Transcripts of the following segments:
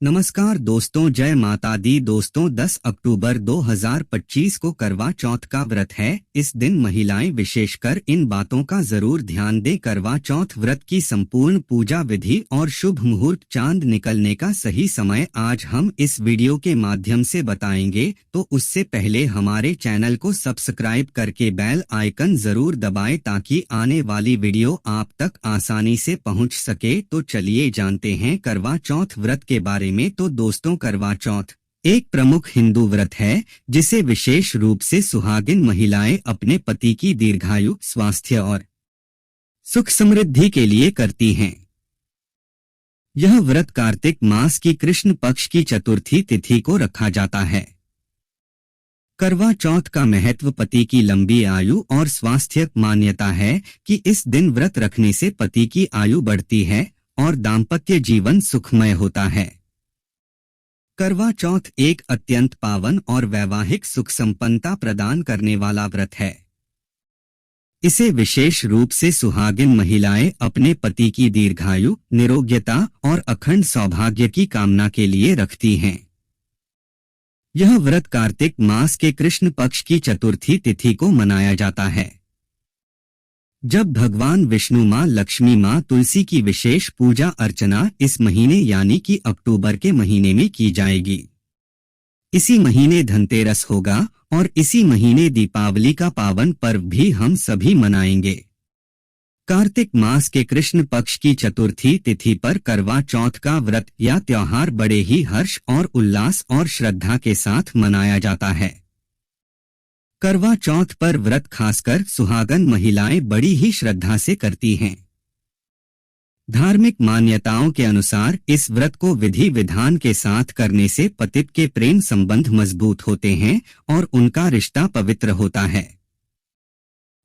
नमस्कार दोस्तों, जय माता दी। दोस्तों 10 अक्टूबर 2025 को करवा चौथ का व्रत है। इस दिन महिलाएं विशेषकर इन बातों का जरूर ध्यान दें। करवा चौथ व्रत की संपूर्ण पूजा विधि और शुभ मुहूर्त, चांद निकलने का सही समय आज हम इस वीडियो के माध्यम से बताएंगे। तो उससे पहले हमारे चैनल को सब्सक्राइब करके बेल आइकन जरूर दबाएं ताकि आने वाली वीडियो आप तक आसानी से पहुंच सके। तो चलिए जानते हैं करवा चौथ व्रत के बारे में। तो दोस्तों, करवा चौथ एक प्रमुख हिंदू व्रत है जिसे विशेष रूप से सुहागिन महिलाएं अपने पति की दीर्घायु, स्वास्थ्य और सुख समृद्धि के लिए करती हैं। यह व्रत कार्तिक मास की कृष्ण पक्ष की चतुर्थी तिथि को रखा जाता है। करवा चौथ का महत्व पति की लंबी आयु और स्वास्थ्य। मान्यता है कि इस दिन व्रत रखने से पति की आयु बढ़ती है और दाम्पत्य जीवन सुखमय होता है। करवा चौथ एक अत्यंत पावन और वैवाहिक सुख संपन्नता प्रदान करने वाला व्रत है। इसे विशेष रूप से सुहागिन महिलाएं अपने पति की दीर्घायु, निरोग्यता और अखंड सौभाग्य की कामना के लिए रखती हैं। यह व्रत कार्तिक मास के कृष्ण पक्ष की चतुर्थी तिथि को मनाया जाता है, जब भगवान विष्णु, मां लक्ष्मी, मां तुलसी की विशेष पूजा अर्चना इस महीने यानी कि अक्टूबर के महीने में की जाएगी। इसी महीने धनतेरस होगा और इसी महीने दीपावली का पावन पर्व भी हम सभी मनाएंगे। कार्तिक मास के कृष्ण पक्ष की चतुर्थी तिथि पर करवा चौथ का व्रत या त्योहार बड़े ही हर्ष और उल्लास और श्रद्धा के साथ मनाया जाता है। करवा चौथ पर व्रत खासकर सुहागन महिलाएं बड़ी ही श्रद्धा से करती हैं। धार्मिक मान्यताओं के अनुसार इस व्रत को विधि विधान के साथ करने से पति के प्रेम संबंध मजबूत होते हैं और उनका रिश्ता पवित्र होता है।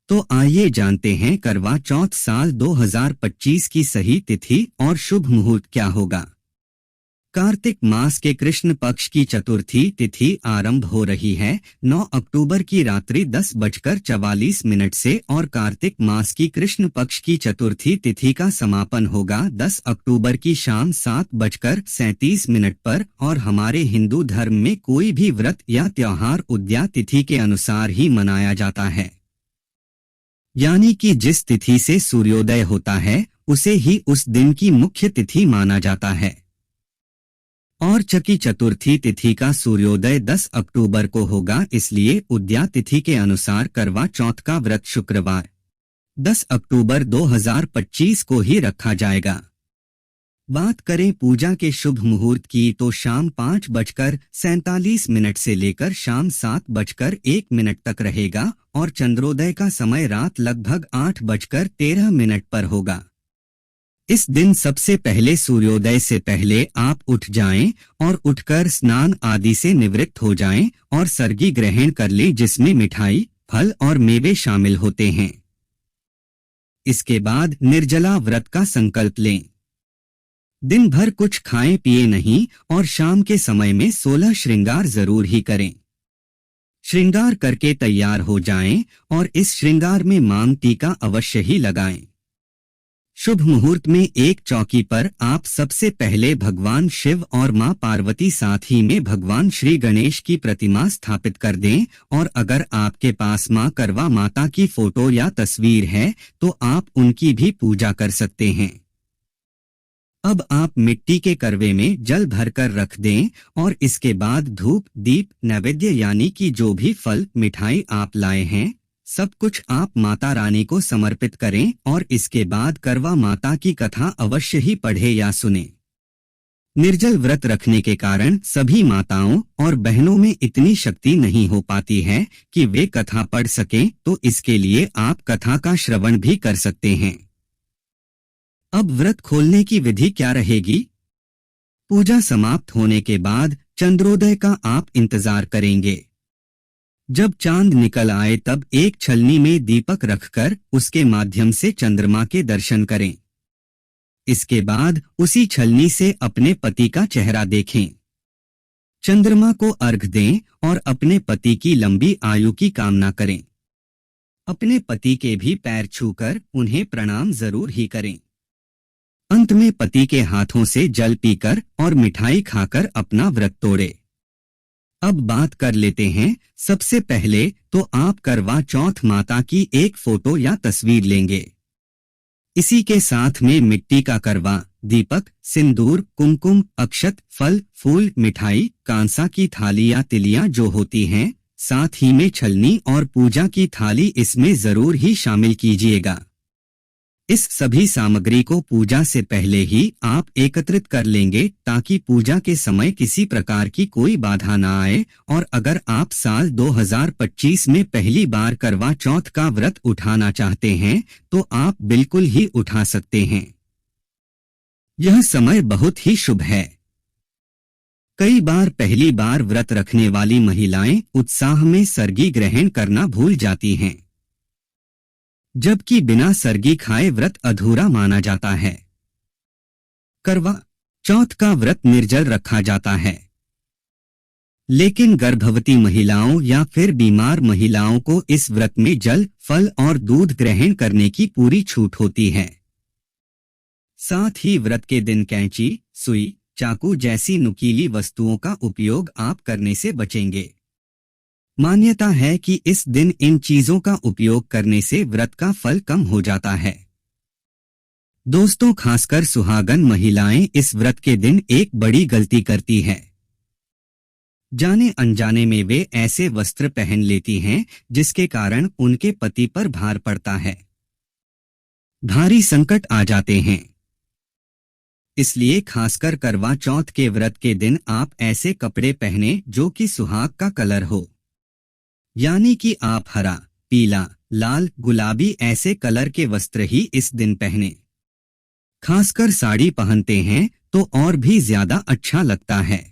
तो आइए जानते हैं करवा चौथ साल 2025 की सही तिथि और शुभ मुहूर्त क्या होगा। कार्तिक मास के कृष्ण पक्ष की चतुर्थी तिथि आरंभ हो रही है 9 अक्टूबर की रात्रि 10:44 से और कार्तिक मास की कृष्ण पक्ष की चतुर्थी तिथि का समापन होगा 10 अक्टूबर की शाम 7:37 पर। और हमारे हिंदू धर्म में कोई भी व्रत या त्योहार उदया तिथि के अनुसार ही मनाया जाता है, यानी कि जिस तिथि से सूर्योदय होता है उसे ही उस दिन की मुख्य तिथि माना जाता है। और चकी चतुर्थी तिथि का सूर्योदय 10 अक्टूबर को होगा, इसलिए उदया तिथि के अनुसार करवा चौथ का व्रत शुक्रवार 10 अक्टूबर 2025 को ही रखा जाएगा। बात करें पूजा के शुभ मुहूर्त की तो शाम 5:47 से लेकर शाम 7:01 तक रहेगा और चंद्रोदय का समय रात लगभग 8:13 पर होगा। इस दिन सबसे पहले सूर्योदय से पहले आप उठ जाएं और उठकर स्नान आदि से निवृत्त हो जाएं और सर्गी ग्रहण कर लें, जिसमें मिठाई, फल और मेवे शामिल होते हैं। इसके बाद निर्जला व्रत का संकल्प लें। दिन भर कुछ खाएं पिए नहीं और शाम के समय में 16 श्रृंगार जरूर ही करें। श्रृंगार करके तैयार हो जाएं और इस श्रृंगार में मांग टीका अवश्य ही लगाएं। शुभ मुहूर्त में एक चौकी पर आप सबसे पहले भगवान शिव और मां पार्वती, साथ ही में भगवान श्री गणेश की प्रतिमा स्थापित कर दें। और अगर आपके पास मां करवा माता की फोटो या तस्वीर है तो आप उनकी भी पूजा कर सकते हैं। अब आप मिट्टी के करवे में जल भरकर रख दें और इसके बाद धूप, दीप, नैवेद्य यानी कि जो भी फल मिठाई आप लाए हैं सब कुछ आप माता रानी को समर्पित करें और इसके बाद करवा माता की कथा अवश्य ही पढ़े या सुने। निर्जल व्रत रखने के कारण सभी माताओं और बहनों में इतनी शक्ति नहीं हो पाती है कि वे कथा पढ़ सकें, तो इसके लिए आप कथा का श्रवण भी कर सकते हैं। अब व्रत खोलने की विधि क्या रहेगी। पूजा समाप्त होने के बाद चंद्रोदय का आप इंतजार करेंगे। जब चांद निकल आए तब एक छलनी में दीपक रखकर उसके माध्यम से चंद्रमा के दर्शन करें। इसके बाद उसी छलनी से अपने पति का चेहरा देखें। चंद्रमा को अर्घ दें और अपने पति की लंबी आयु की कामना करें। अपने पति के भी पैर छूकर उन्हें प्रणाम जरूर ही करें। अंत में पति के हाथों से जल पीकर और मिठाई खाकर अपना व्रत तोड़े। अब बात कर लेते हैं। सबसे पहले तो आप करवा चौथ माता की एक फोटो या तस्वीर लेंगे। इसी के साथ में मिट्टी का करवा, दीपक, सिंदूर, कुमकुम, अक्षत, फल, फूल, मिठाई, कांसा की थाली या तिलियां जो होती हैं, साथ ही में छलनी और पूजा की थाली इसमें जरूर ही शामिल कीजिएगा। इस सभी सामग्री को पूजा से पहले ही आप एकत्रित कर लेंगे ताकि पूजा के समय किसी प्रकार की कोई बाधा ना आए। और अगर आप साल 2025 में पहली बार करवा चौथ का व्रत उठाना चाहते हैं तो आप बिल्कुल ही उठा सकते हैं। यह समय बहुत ही शुभ है। कई बार पहली बार व्रत रखने वाली महिलाएं उत्साह में सरगी ग्रहण करना भूल जाती हैं, जबकि बिना सरगी खाए व्रत अधूरा माना जाता है। करवा चौथ का व्रत निर्जल रखा जाता है, लेकिन गर्भवती महिलाओं या फिर बीमार महिलाओं को इस व्रत में जल, फल और दूध ग्रहण करने की पूरी छूट होती है। साथ ही व्रत के दिन कैंची, सुई, चाकू जैसी नुकीली वस्तुओं का उपयोग आप करने से बचेंगे। मान्यता है कि इस दिन इन चीजों का उपयोग करने से व्रत का फल कम हो जाता है। दोस्तों, खासकर सुहागन महिलाएं इस व्रत के दिन एक बड़ी गलती करती है। जाने अनजाने में वे ऐसे वस्त्र पहन लेती हैं जिसके कारण उनके पति पर भार पड़ता है, भारी संकट आ जाते हैं। इसलिए खासकर करवा चौथ के व्रत के दिन आप ऐसे कपड़े पहने जो कि सुहाग का कलर हो, यानी कि आप हरा, पीला, लाल, गुलाबी ऐसे कलर के वस्त्र ही इस दिन पहने। खासकर साड़ी पहनते हैं तो और भी ज्यादा अच्छा लगता है।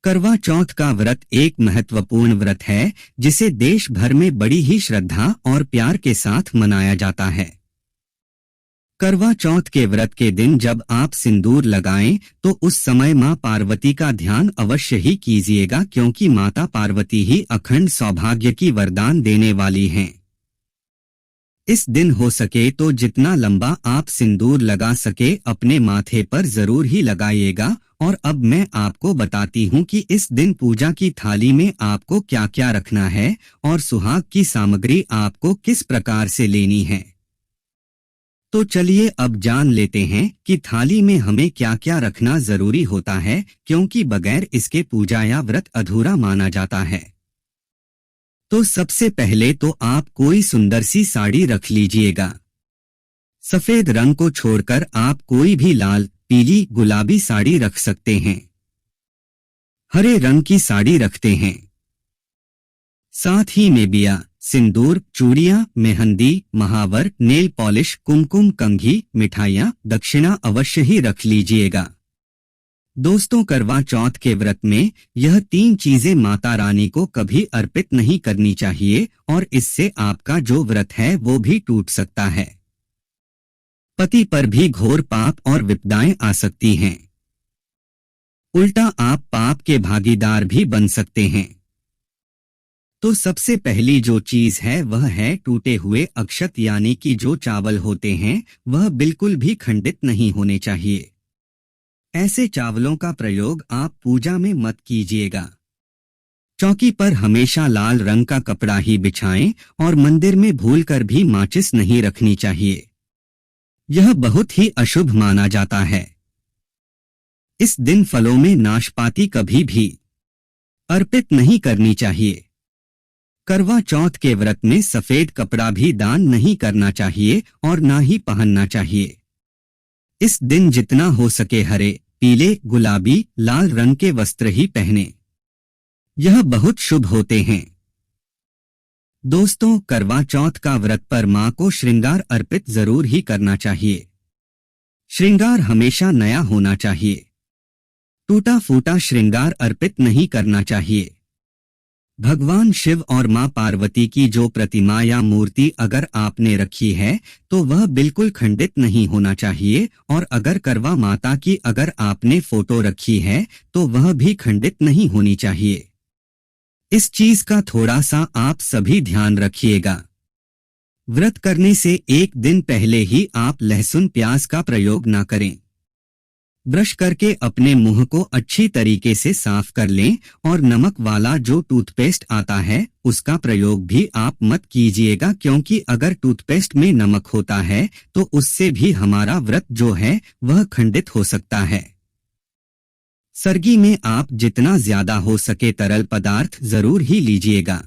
करवा चौथ का व्रत एक महत्वपूर्ण व्रत है जिसे देश भर में बड़ी ही श्रद्धा और प्यार के साथ मनाया जाता है। करवा चौथ के व्रत के दिन जब आप सिंदूर लगाएं तो उस समय मां पार्वती का ध्यान अवश्य ही कीजिएगा, क्योंकि माता पार्वती ही अखंड सौभाग्य की वरदान देने वाली हैं। इस दिन हो सके तो जितना लंबा आप सिंदूर लगा सके अपने माथे पर जरूर ही लगाइएगा। और अब मैं आपको बताती हूँ कि इस दिन पूजा की थाली में आपको क्या क्या रखना है और सुहाग की सामग्री आपको किस प्रकार से लेनी है। तो चलिए अब जान लेते हैं कि थाली में हमें क्या क्या रखना जरूरी होता है, क्योंकि बगैर इसके पूजा या व्रत अधूरा माना जाता है। तो सबसे पहले तो आप कोई सुंदर सी साड़ी रख लीजिएगा। सफेद रंग को छोड़कर आप कोई भी लाल, पीली, गुलाबी साड़ी रख सकते हैं। हरे रंग की साड़ी रखते हैं। साथ ही में बिया, सिंदूर, चूड़ियां, मेहंदी, महावर, नेल पॉलिश, कुमकुम, कंघी, मिठाइयां, दक्षिणा अवश्य ही रख लीजिएगा। दोस्तों, करवा चौथ के व्रत में यह 3 चीजें माता रानी को कभी अर्पित नहीं करनी चाहिए और इससे आपका जो व्रत है वो भी टूट सकता है। पति पर भी घोर पाप और विपदाएं आ सकती हैं। उल्टा आप पाप के भागीदार भी बन सकते हैं। तो सबसे पहली जो चीज है वह है टूटे हुए अक्षत, यानी कि जो चावल होते हैं वह बिल्कुल भी खंडित नहीं होने चाहिए। ऐसे चावलों का प्रयोग आप पूजा में मत कीजिएगा। चौकी पर हमेशा लाल रंग का कपड़ा ही बिछाएं और मंदिर में भूलकर भी माचिस नहीं रखनी चाहिए। यह बहुत ही अशुभ माना जाता है। इस दिन फलों में नाशपाती कभी भी अर्पित नहीं करनी चाहिए। करवा चौथ के व्रत में सफेद कपड़ा भी दान नहीं करना चाहिए और ना ही पहनना चाहिए। इस दिन जितना हो सके हरे, पीले, गुलाबी, लाल रंग के वस्त्र ही पहने। यह बहुत शुभ होते हैं। दोस्तों, करवा चौथ का व्रत पर मां को श्रृंगार अर्पित जरूर ही करना चाहिए। श्रृंगार हमेशा नया होना चाहिए। टूटा फूटा श्रृंगार अर्पित नहीं करना चाहिए। भगवान शिव और मां पार्वती की जो प्रतिमा या मूर्ति अगर आपने रखी है तो वह बिल्कुल खंडित नहीं होना चाहिए, और अगर करवा माता की अगर आपने फोटो रखी है तो वह भी खंडित नहीं होनी चाहिए। इस चीज का थोड़ा सा आप सभी ध्यान रखिएगा। व्रत करने से एक दिन पहले ही आप लहसुन प्याज का प्रयोग न करें। ब्रश करके अपने मुंह को अच्छी तरीके से साफ कर लें और नमक वाला जो टूथपेस्ट आता है उसका प्रयोग भी आप मत कीजिएगा, क्योंकि अगर टूथपेस्ट में नमक होता है तो उससे भी हमारा व्रत जो है वह खंडित हो सकता है। सर्गी में आप जितना ज्यादा हो सके तरल पदार्थ जरूर ही लीजिएगा,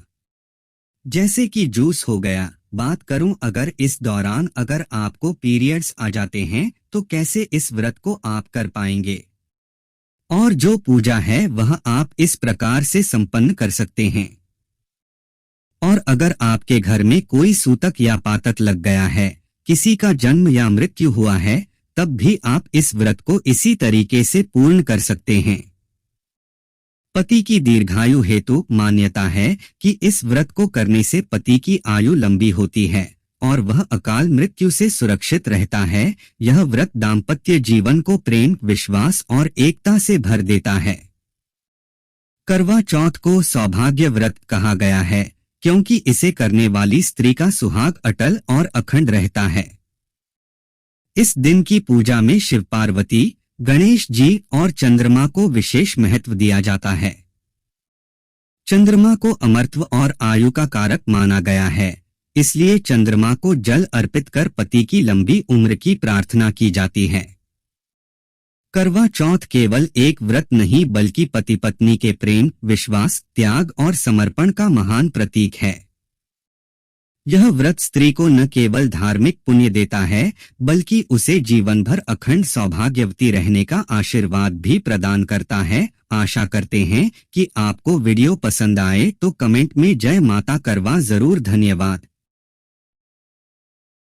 जैसे कि जूस हो गया। बात करूं अगर इस दौरान अगर आपको पीरियड्स आ जाते हैं तो कैसे इस व्रत को आप कर पाएंगे। और जो पूजा है वह आप इस प्रकार से संपन्न कर सकते हैं। और अगर आपके घर में कोई सूतक या पातक लग गया है, किसी का जन्म या मृत्यु हुआ है, तब भी आप इस व्रत को इसी तरीके से पूर्ण कर सकते हैं। पति की दीर्घायु हेतु मान्यता है कि इस व्रत को करने से पति की आयु लंबी होती है और वह अकाल मृत्यु से सुरक्षित रहता है। यह व्रत दाम्पत्य जीवन को प्रेम, विश्वास और एकता से भर देता है। करवा चौथ को सौभाग्य व्रत कहा गया है क्योंकि इसे करने वाली स्त्री का सुहाग अटल और अखंड रहता है। इस दिन की पूजा में शिव पार्वती, गणेश जी और चंद्रमा को विशेष महत्व दिया जाता है। चंद्रमा को अमरत्व और आयु का कारक माना गया है, इसलिए चंद्रमा को जल अर्पित कर पति की लंबी उम्र की प्रार्थना की जाती है। करवा चौथ केवल एक व्रत नहीं बल्कि पति पत्नी के प्रेम, विश्वास, त्याग और समर्पण का महान प्रतीक है। यह व्रत स्त्री को न केवल धार्मिक पुण्य देता है बल्कि उसे जीवन भर अखंड सौभाग्यवती रहने का आशीर्वाद भी प्रदान करता है। आशा करते हैं कि आपको वीडियो पसंद आए तो कमेंट में जय माता करवा जरूर। धन्यवाद।